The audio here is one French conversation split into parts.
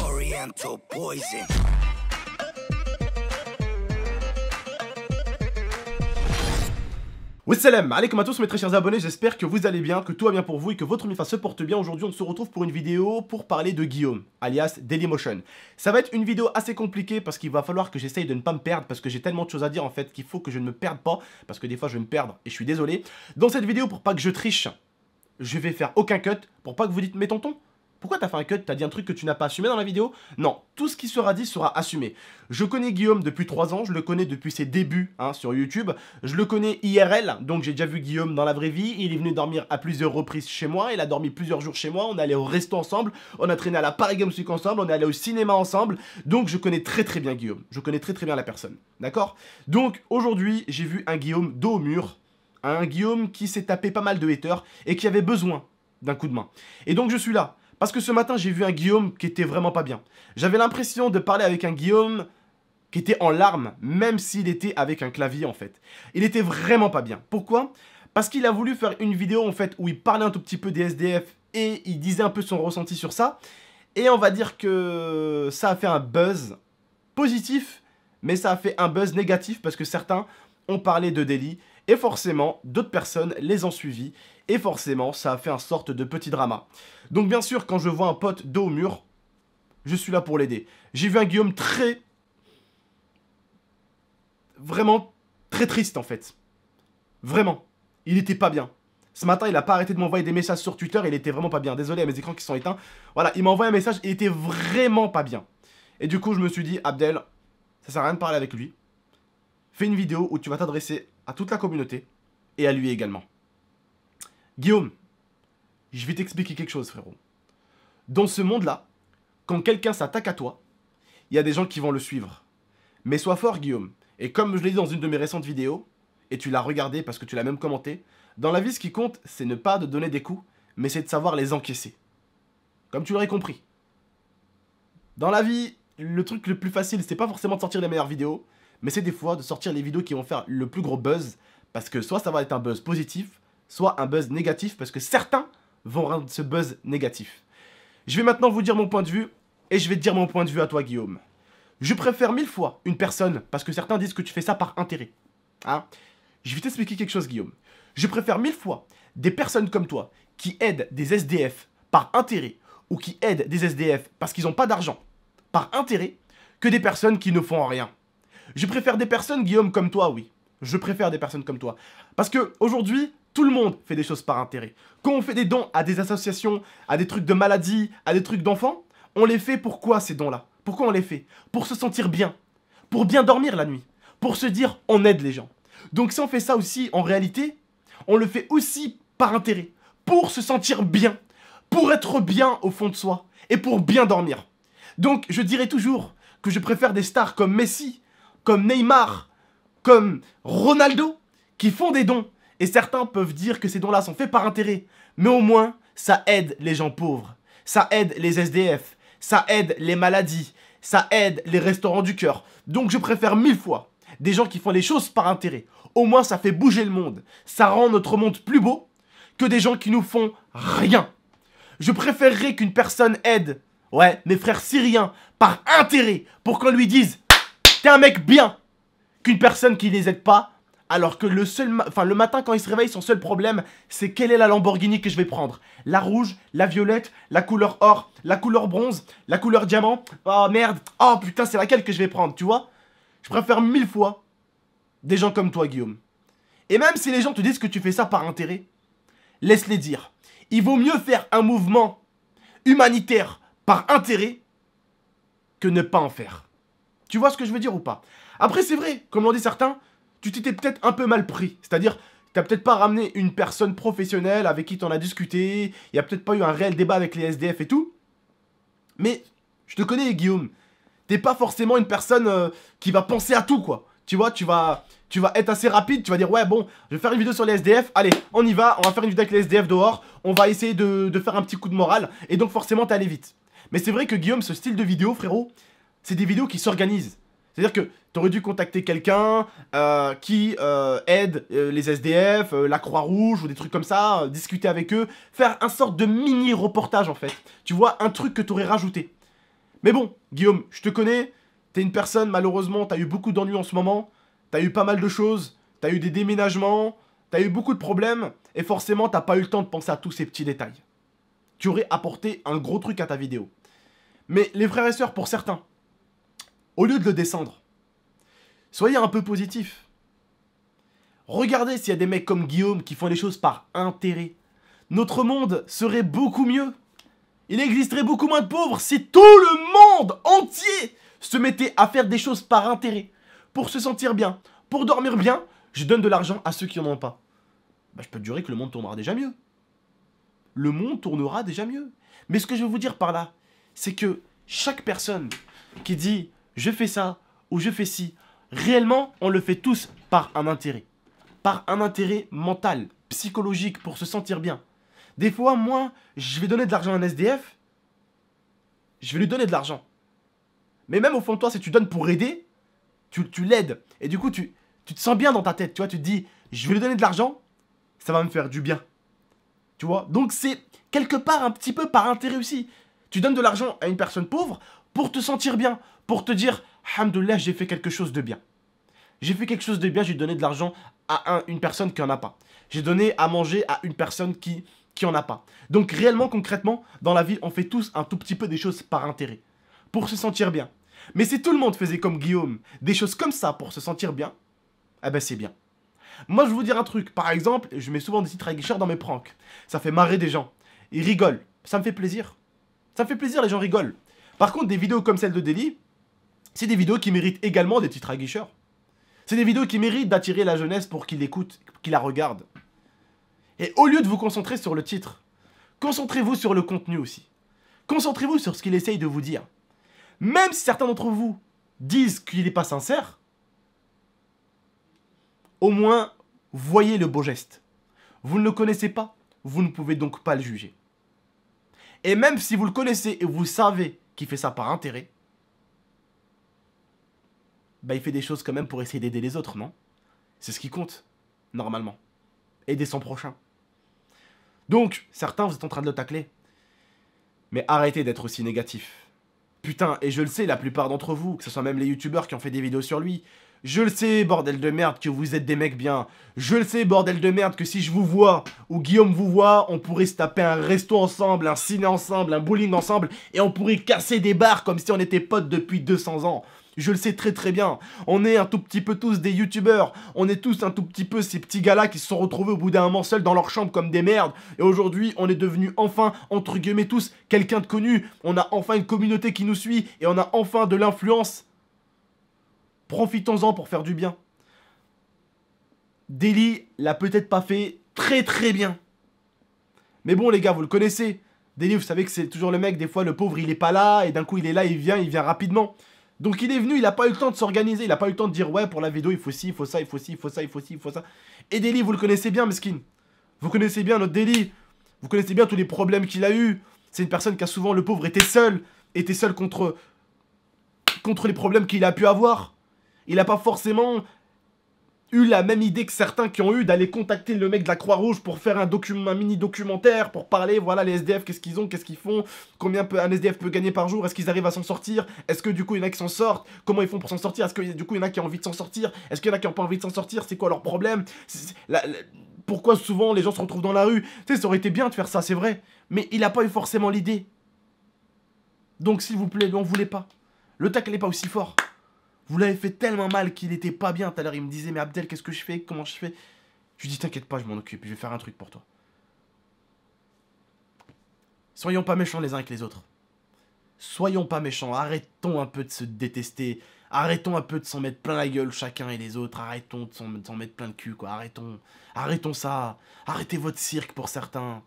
Oriental poison. Wassalam, alaikum à tous mes très chers abonnés, j'espère que vous allez bien, que tout va bien pour vous et que votre MIFA se porte bien. Aujourd'hui on se retrouve pour une vidéo pour parler de Guillaume, alias Dailymotion. Ça va être une vidéo assez compliquée parce qu'il va falloir que j'essaye de ne pas me perdre, parce que j'ai tellement de choses à dire en fait qu'il faut que je ne me perde pas, parce que des fois je vais me perdre et je suis désolé. Dans cette vidéo, pour pas que je triche, je vais faire aucun cut, pour pas que vous dites mais tonton, pourquoi t'as fait un cut? T'as dit un truc que tu n'as pas assumé dans la vidéo? Non, tout ce qui sera dit sera assumé. Je connais Guillaume depuis 3 ans, je le connais depuis ses débuts sur YouTube. Je le connais IRL, donc j'ai déjà vu Guillaume dans la vraie vie. Il est venu dormir à plusieurs reprises chez moi, il a dormi plusieurs jours chez moi, on est allé au resto ensemble, on a traîné à la Paris Games Week ensemble, on est allé au cinéma ensemble. Donc je connais très bien Guillaume, je connais très bien la personne, d'accord? Donc aujourd'hui, j'ai vu un Guillaume dos au mur, un Guillaume qui s'est tapé pas mal de haters et qui avait besoin d'un coup de main. Et donc je suis là. Parce que ce matin, j'ai vu un Guillaume qui était vraiment pas bien. J'avais l'impression de parler avec un Guillaume qui était en larmes, même s'il était avec un clavier en fait. Il était vraiment pas bien. Pourquoi? Parce qu'il a voulu faire une vidéo en fait où il parlait un tout petit peu des SDF et il disait un peu son ressenti sur ça. Et on va dire que ça a fait un buzz positif, mais ça a fait un buzz négatif parce que certains ont parlé de délit. Et forcément, d'autres personnes les ont suivis. Et forcément, ça a fait un sorte de petit drama. Donc bien sûr, quand je vois un pote dos au mur, je suis là pour l'aider. J'ai vu un Guillaume vraiment très triste en fait. Vraiment. Il était pas bien. Ce matin, il a pas arrêté de m'envoyer des messages sur Twitter, il était vraiment pas bien. Désolé à mes écrans qui sont éteints. Voilà, il m'a envoyé un message, il était vraiment pas bien. Et du coup, je me suis dit, Abdel, ça sert à rien de parler avec lui. Fais une vidéo où tu vas t'adresser à toute la communauté et à lui également. Guillaume, je vais t'expliquer quelque chose, frérot. Dans ce monde-là, quand quelqu'un s'attaque à toi, il y a des gens qui vont le suivre. Mais sois fort, Guillaume. Et comme je l'ai dit dans une de mes récentes vidéos, et tu l'as regardé parce que tu l'as même commenté, dans la vie, ce qui compte, c'est ne pas de donner des coups, mais c'est de savoir les encaisser. Comme tu l'aurais compris. Dans la vie, le truc le plus facile, c'est pas forcément de sortir les meilleures vidéos, mais c'est des fois de sortir les vidéos qui vont faire le plus gros buzz, parce que soit ça va être un buzz positif, soit un buzz négatif, parce que certains vont rendre ce buzz négatif. Je vais maintenant vous dire mon point de vue, et je vais te dire mon point de vue à toi, Guillaume. Je préfère 1000 fois une personne, parce que certains disent que tu fais ça par intérêt. Hein? Je vais t'expliquer quelque chose, Guillaume. Je préfère 1000 fois des personnes comme toi, qui aident des SDF par intérêt, ou qui aident des SDF parce qu'ils n'ont pas d'argent, par intérêt, que des personnes qui ne font rien. Je préfère des personnes, Guillaume, comme toi, oui. Je préfère des personnes comme toi. Parce que aujourd'hui, tout le monde fait des choses par intérêt. Quand on fait des dons à des associations, à des trucs de maladie, à des trucs d'enfants, on les fait pourquoi ces dons-là? Pourquoi on les fait? Pour se sentir bien. Pour bien dormir la nuit. Pour se dire, on aide les gens. Donc si on fait ça aussi, en réalité, on le fait aussi par intérêt. Pour se sentir bien. Pour être bien au fond de soi. Et pour bien dormir. Donc je dirais toujours que je préfère des stars comme Messi, comme Neymar, comme Ronaldo, qui font des dons. Et certains peuvent dire que ces dons-là sont faits par intérêt. Mais au moins, ça aide les gens pauvres. Ça aide les SDF. Ça aide les maladies. Ça aide les restaurants du cœur. Donc je préfère 1000 fois des gens qui font les choses par intérêt. Au moins, ça fait bouger le monde. Ça rend notre monde plus beau que des gens qui nous font rien. Je préférerais qu'une personne aide, ouais, mes frères syriens, par intérêt, pour qu'on lui dise « T'es un mec bien !» qu'une personne qui les aide pas, alors que le matin quand il se réveille, son seul problème, c'est quelle est la Lamborghini que je vais prendre. La rouge, la violette, la couleur or, la couleur bronze, la couleur diamant. Oh merde, oh putain, c'est laquelle que je vais prendre, tu vois? Je préfère 1000 fois des gens comme toi, Guillaume. Et même si les gens te disent que tu fais ça par intérêt, laisse-les dire. Il vaut mieux faire un mouvement humanitaire par intérêt que ne pas en faire. Tu vois ce que je veux dire ou pas? Après, c'est vrai, comme l'ont dit certains, tu t'étais peut-être un peu mal pris. C'est-à-dire, t'as peut-être pas ramené une personne professionnelle avec qui t'en as discuté, il n'y a peut-être pas eu un réel débat avec les SDF et tout. Mais, je te connais, Guillaume. T'es pas forcément une personne qui va penser à tout, quoi. Tu vois, tu vas être assez rapide, tu vas dire, ouais, bon, je vais faire une vidéo sur les SDF, allez, on y va, on va faire une vidéo avec les SDF dehors, on va essayer de faire un petit coup de morale, et donc forcément, t'es allé vite. Mais c'est vrai que Guillaume, ce style de vidéo, frérot, c'est des vidéos qui s'organisent. C'est-à-dire que tu aurais dû contacter quelqu'un qui aide les SDF, la Croix-Rouge ou des trucs comme ça, discuter avec eux, faire un sorte de mini-reportage en fait. Tu vois, un truc que tu aurais rajouté. Mais bon, Guillaume, je te connais, t'es une personne, malheureusement, t'as eu beaucoup d'ennuis en ce moment, t'as eu pas mal de choses, t'as eu des déménagements, t'as eu beaucoup de problèmes, et forcément, t'as pas eu le temps de penser à tous ces petits détails. Tu aurais apporté un gros truc à ta vidéo. Mais les frères et sœurs, pour certains, au lieu de le descendre, soyez un peu positifs. Regardez s'il y a des mecs comme Guillaume qui font les choses par intérêt. Notre monde serait beaucoup mieux. Il existerait beaucoup moins de pauvres si tout le monde entier se mettait à faire des choses par intérêt. Pour se sentir bien, pour dormir bien, je donne de l'argent à ceux qui n'en ont pas. Bah, je peux te jurer que le monde tournera déjà mieux. Le monde tournera déjà mieux. Mais ce que je veux vous dire par là, c'est que chaque personne qui dit « je fais ça » ou « je fais ci », réellement, on le fait tous par un intérêt. Par un intérêt mental, psychologique, pour se sentir bien. Des fois, moi, je vais donner de l'argent à un SDF, je vais lui donner de l'argent. Mais même au fond de toi, si tu donnes pour aider, tu l'aides. Et du coup, tu te sens bien dans ta tête, tu vois, tu te dis « je vais lui donner de l'argent, ça va me faire du bien ». Tu vois, donc c'est quelque part un petit peu par intérêt aussi. Tu donnes de l'argent à une personne pauvre pour te sentir bien, pour te dire « Alhamdoulilah, j'ai fait quelque chose de bien ». J'ai fait quelque chose de bien, j'ai donné de l'argent à une personne qui en a pas. J'ai donné à manger à une personne qui en a pas. Donc réellement, concrètement, dans la vie, on fait tous un tout petit peu des choses par intérêt. Pour se sentir bien. Mais si tout le monde faisait comme Guillaume, des choses comme ça pour se sentir bien, eh ben c'est bien. Moi, je vais vous dire un truc. Par exemple, je mets souvent des titres aguicheurs dans mes pranks. Ça fait marrer des gens. Ils rigolent. Ça me fait plaisir. Ça me fait plaisir, les gens rigolent. Par contre, des vidéos comme celle de Deli, c'est des vidéos qui méritent également des titres aguicheurs. C'est des vidéos qui méritent d'attirer la jeunesse pour qu'ils l'écoutent, qu'ils la regardent. Et au lieu de vous concentrer sur le titre, concentrez-vous sur le contenu aussi. Concentrez-vous sur ce qu'il essaye de vous dire. Même si certains d'entre vous disent qu'il n'est pas sincère, au moins, voyez le beau geste. Vous ne le connaissez pas, vous ne pouvez donc pas le juger. Et même si vous le connaissez et vous savez qu'il fait ça par intérêt, bah il fait des choses quand même pour essayer d'aider les autres, non? C'est ce qui compte, normalement. Aider son prochain. Donc, certains, vous êtes en train de le tacler. Mais arrêtez d'être aussi négatif. Putain, et je le sais, la plupart d'entre vous, que ce soit même les youtubeurs qui ont fait des vidéos sur lui, je le sais, bordel de merde, que vous êtes des mecs bien. Je le sais, bordel de merde, que si je vous vois, ou Guillaume vous voit, on pourrait se taper un resto ensemble, un ciné ensemble, un bowling ensemble, et on pourrait casser des bars comme si on était potes depuis 200 ans. Je le sais très très bien. On est un tout petit peu tous des youtubeurs. On est tous un tout petit peu ces petits gars-là qui se sont retrouvés au bout d'un moment seuls dans leur chambre comme des merdes. Et aujourd'hui, on est devenus enfin, entre guillemets tous, quelqu'un de connu. On a enfin une communauté qui nous suit et on a enfin de l'influence. Profitons-en pour faire du bien. Deli l'a peut-être pas fait très très bien. Mais bon les gars, vous le connaissez. Deli, vous savez que c'est toujours le mec, des fois le pauvre il est pas là et d'un coup il est là, il vient rapidement. Donc il est venu, il a pas eu le temps de s'organiser, il a pas eu le temps de dire ouais pour la vidéo il faut ci, il faut ça, il faut ci, il faut ça, il faut ci, il faut ça. Et Deli, vous le connaissez bien, mesquine. Vous connaissez bien notre Deli. Vous connaissez bien tous les problèmes qu'il a eu. C'est une personne qui a souvent, le pauvre, été seul contre les problèmes qu'il a pu avoir. Il a pas forcément eu la même idée que certains qui ont eu d'aller contacter le mec de la Croix-Rouge pour faire un mini-documentaire, pour parler, voilà, les SDF, qu'est-ce qu'ils ont, qu'est-ce qu'ils font, combien un SDF peut gagner par jour, est-ce qu'ils arrivent à s'en sortir, est-ce que du coup il y en a qui s'en sortent, comment ils font pour s'en sortir, est-ce que du coup il y en a qui ont envie de s'en sortir, est-ce qu'il y en a qui n'ont pas envie de s'en sortir, c'est quoi leur problème, pourquoi souvent les gens se retrouvent dans la rue, tu sais, ça aurait été bien de faire ça, c'est vrai, mais il n'a pas eu forcément l'idée. Donc s'il vous plaît, n'en voulez pas. Le tacle n'est pas aussi fort. Vous l'avez fait tellement mal qu'il était pas bien. Tout à l'heure, il me disait, mais Abdel, qu'est-ce que je fais? Comment je fais? Je lui dis, t'inquiète pas, je m'en occupe. Je vais faire un truc pour toi. Soyons pas méchants les uns avec les autres. Soyons pas méchants. Arrêtons un peu de se détester. Arrêtons un peu de s'en mettre plein la gueule chacun et les autres. Arrêtons de s'en mettre plein le cul, quoi. Arrêtons ça. Arrêtez votre cirque pour certains.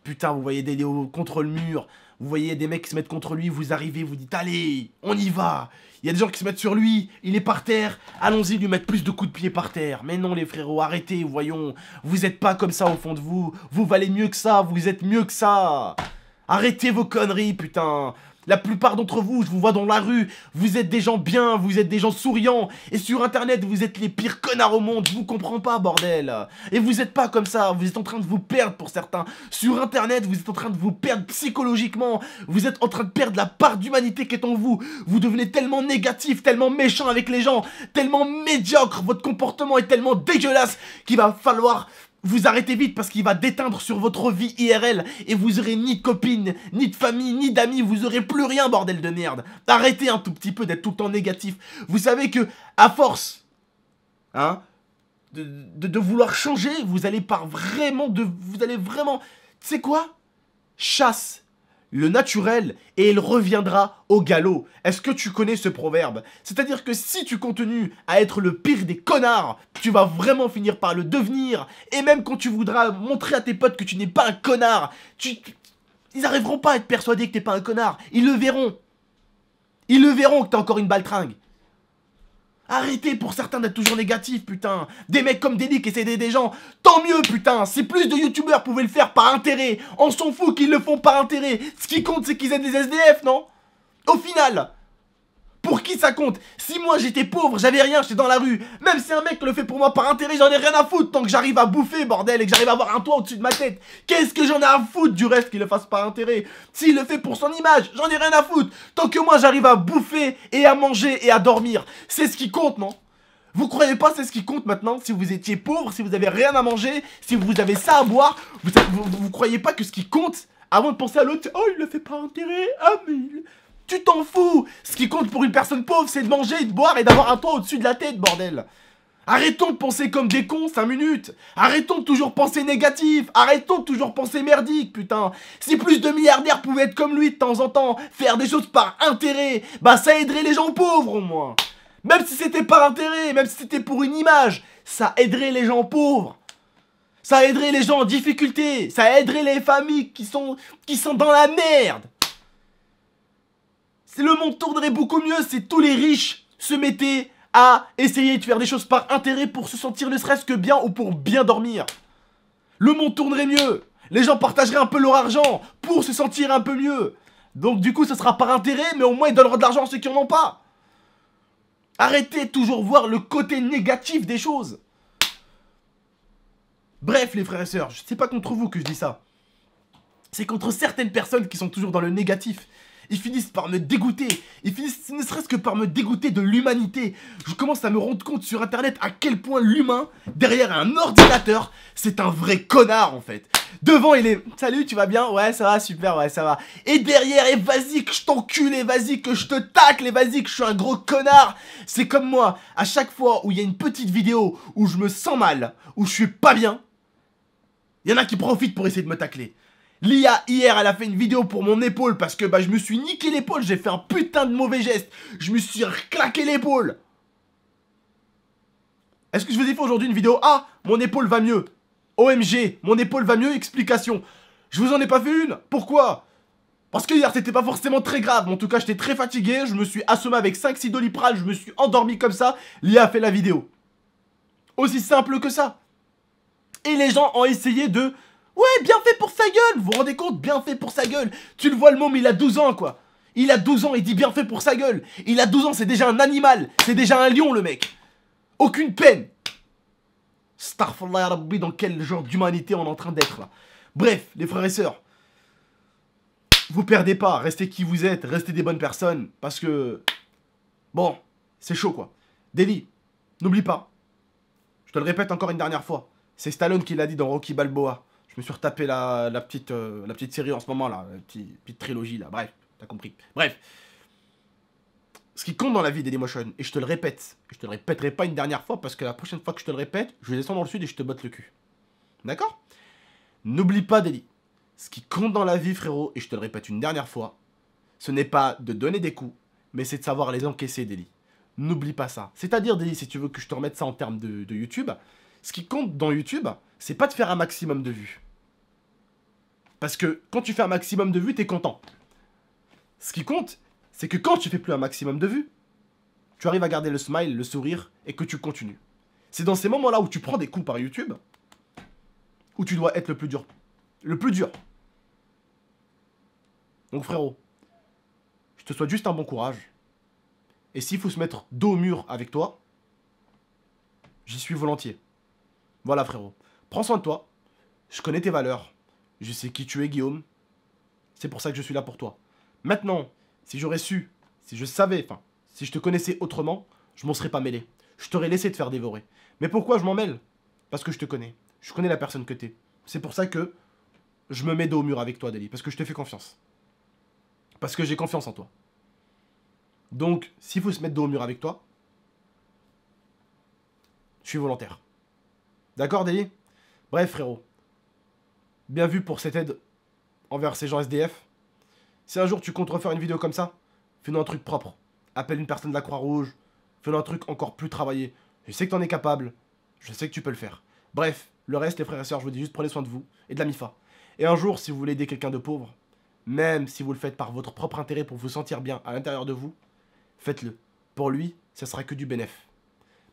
Putain, vous voyez des Léos contre le mur. Vous voyez des mecs qui se mettent contre lui. Vous arrivez, vous dites, allez, on y va. Il y a des gens qui se mettent sur lui. Il est par terre. Allons-y lui mettre plus de coups de pied par terre. Mais non, les frérots, arrêtez, voyons. Vous êtes pas comme ça au fond de vous. Vous valez mieux que ça. Vous êtes mieux que ça. Arrêtez vos conneries, putain. La plupart d'entre vous, je vous vois dans la rue, vous êtes des gens bien, vous êtes des gens souriants. Et sur internet, vous êtes les pires connards au monde, je vous comprends pas, bordel. Et vous êtes pas comme ça, vous êtes en train de vous perdre pour certains. Sur internet, vous êtes en train de vous perdre psychologiquement. Vous êtes en train de perdre la part d'humanité qui est en vous. Vous devenez tellement négatif, tellement méchant avec les gens, tellement médiocre, votre comportement est tellement dégueulasse qu'il va falloir... vous arrêtez vite parce qu'il va déteindre sur votre vie IRL et vous aurez ni de copine, ni de famille, ni d'amis, vous aurez plus rien, bordel de merde. Arrêtez un tout petit peu d'être tout le temps négatif. Vous savez que, à force, hein, de vouloir changer, vous allez vraiment, tu sais quoi? Chasse le naturel et il reviendra au galop. Est-ce que tu connais ce proverbe? C'est-à-dire que si tu continues à être le pire des connards, tu vas vraiment finir par le devenir. Et même quand tu voudras montrer à tes potes que tu n'es pas un connard, ils n'arriveront pas à être persuadés que t'es pas un connard. Ils le verront. Ils le verront que t'as encore une baltringue. Arrêtez pour certains d'être toujours négatifs, putain. Des mecs comme Deli qui essaient d'aider des gens, tant mieux, putain. Si plus de youtubeurs pouvaient le faire par intérêt, on s'en fout qu'ils le font par intérêt. Ce qui compte, c'est qu'ils aident les SDF, non? Au final, pour qui ça compte? Si moi j'étais pauvre, j'avais rien, j'étais dans la rue, même si un mec le fait pour moi par intérêt, j'en ai rien à foutre tant que j'arrive à bouffer, bordel, et que j'arrive à avoir un toit au-dessus de ma tête. Qu'est-ce que j'en ai à foutre du reste qu'il le fasse par intérêt? S'il le fait pour son image, j'en ai rien à foutre. Tant que moi j'arrive à bouffer et à manger et à dormir, c'est ce qui compte, non? Vous croyez pas c'est ce qui compte maintenant? Si vous étiez pauvre, si vous avez rien à manger, si vous avez ça à boire, vous croyez pas que ce qui compte, avant de penser à l'autre, oh il le fait par intérêt, ah mais tu t'en fous. Ce qui compte pour une personne pauvre, c'est de manger, de boire et d'avoir un toit au-dessus de la tête, bordel. Arrêtons de penser comme des cons 5 minutes. Arrêtons de toujours penser négatif. Arrêtons de toujours penser merdique, putain. Si plus de milliardaires pouvaient être comme lui de temps en temps, faire des choses par intérêt, bah ça aiderait les gens pauvres au moins. Même si c'était par intérêt, même si c'était pour une image, ça aiderait les gens pauvres. Ça aiderait les gens en difficulté. Ça aiderait les familles qui sont dans la merde. Le monde tournerait beaucoup mieux si tous les riches se mettaient à essayer de faire des choses par intérêt pour se sentir ne serait-ce que bien ou pour bien dormir. Le monde tournerait mieux. Les gens partageraient un peu leur argent pour se sentir un peu mieux. Donc du coup, ce sera par intérêt, mais au moins ils donneront de l'argent à ceux qui en ont pas. Arrêtez de toujours voir le côté négatif des choses. Bref, les frères et sœurs, c'est pas contre vous que je dis ça. C'est contre certaines personnes qui sont toujours dans le négatif. Ils finissent par me dégoûter. Ils finissent ne serait-ce que par me dégoûter de l'humanité. Je commence à me rendre compte sur internet à quel point l'humain, derrière un ordinateur, c'est un vrai connard en fait. Devant il est, salut tu vas bien? Ouais ça va super, ouais ça va. Et derrière, et vas-y que je t'encule, et vas-y que je te tacle, et vas-y que je suis un gros connard. C'est comme moi, à chaque fois où il y a une petite vidéo où je me sens mal, où je suis pas bien, il y en a qui profitent pour essayer de me tacler. Lia, hier, elle a fait une vidéo pour mon épaule parce que bah, je me suis niqué l'épaule, j'ai fait un putain de mauvais geste. Je me suis claqué l'épaule. Est-ce que je vous ai fait aujourd'hui une vidéo? Ah, mon épaule va mieux. OMG, mon épaule va mieux, explication. Je vous en ai pas fait une. Pourquoi? Parce que hier, c'était pas forcément très grave. Mais en tout cas, j'étais très fatigué. Je me suis assommé avec 5-6 Doliprane. Je me suis endormi comme ça. Lia a fait la vidéo. Aussi simple que ça. Et les gens ont essayé de... Ouais, bien fait pour sa gueule. Vous vous rendez compte? Bien fait pour sa gueule. Tu le vois, le môme, il a 12 ans, quoi. Il a 12 ans, il dit bien fait pour sa gueule. Il a 12 ans, c'est déjà un animal. C'est déjà un lion, le mec. Aucune peine. Astaghfirullah ya Rabbi, dans quel genre d'humanité on est en train d'être, là. Bref, les frères et sœurs. Vous perdez pas. Restez qui vous êtes. Restez des bonnes personnes. Parce que... Bon, c'est chaud, quoi. Deli, n'oublie pas. Je te le répète encore une dernière fois. C'est Stallone qui l'a dit dans Rocky Balboa. Je me suis retapé la petite série en ce moment là, la petite trilogie là, bref, t'as compris. Bref, ce qui compte dans la vie Dailymotion, et je te le répète, et je te le répéterai pas une dernière fois parce que la prochaine fois que je te le répète, je descends dans le sud et je te botte le cul. D'accord? N'oublie pas Daily, ce qui compte dans la vie frérot, et je te le répète une dernière fois, ce n'est pas de donner des coups, mais c'est de savoir les encaisser Daily. N'oublie pas ça. C'est-à-dire Daily, si tu veux que je te remette ça en termes de YouTube, ce qui compte dans YouTube, c'est pas de faire un maximum de vues. Parce que quand tu fais un maximum de vues, t'es content. Ce qui compte, c'est que quand tu fais plus un maximum de vues, tu arrives à garder le smile, le sourire, et que tu continues. C'est dans ces moments-là où tu prends des coups par YouTube, où tu dois être le plus dur. Le plus dur. Donc frérot, je te souhaite juste un bon courage. Et s'il faut se mettre dos au mur avec toi, j'y suis volontiers. Voilà frérot, prends soin de toi. Je connais tes valeurs. Je sais qui tu es, Guillaume. C'est pour ça que je suis là pour toi. Maintenant, si j'aurais su, si je savais, enfin, si je te connaissais autrement, je m'en serais pas mêlé. Je t'aurais laissé te faire dévorer. Mais pourquoi je m'en mêle? Parce que je te connais. Je connais la personne que t'es. C'est pour ça que je me mets dos au mur avec toi, Deli. Parce que je te fais confiance. Parce que j'ai confiance en toi. Donc, s'il faut se mettre dos au mur avec toi, je suis volontaire. D'accord, Deli? Bref, frérot. Bien vu pour cette aide envers ces gens SDF. Si un jour tu comptes refaire une vidéo comme ça, fais-nous un truc propre. Appelle une personne de la Croix-Rouge. Fais-nous un truc encore plus travaillé. Je sais que t'en es capable. Je sais que tu peux le faire. Bref, le reste, les frères et sœurs, je vous dis juste prenez soin de vous et de la MIFA. Et un jour, si vous voulez aider quelqu'un de pauvre, même si vous le faites par votre propre intérêt pour vous sentir bien à l'intérieur de vous, faites-le. Pour lui, ça sera que du bénéf.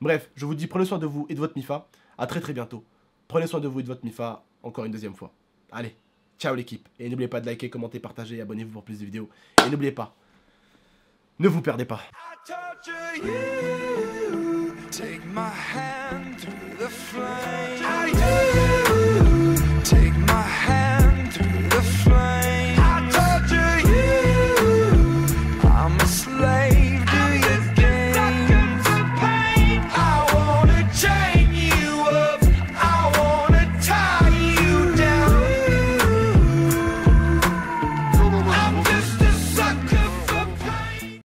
Bref, je vous dis prenez soin de vous et de votre MIFA. À très bientôt. Prenez soin de vous et de votre MIFA encore une deuxième fois. Allez, ciao l'équipe. Et n'oubliez pas de liker, commenter, partager et abonnez-vous pour plus de vidéos. Et n'oubliez pas, ne vous perdez pas. Take my hand through the flame.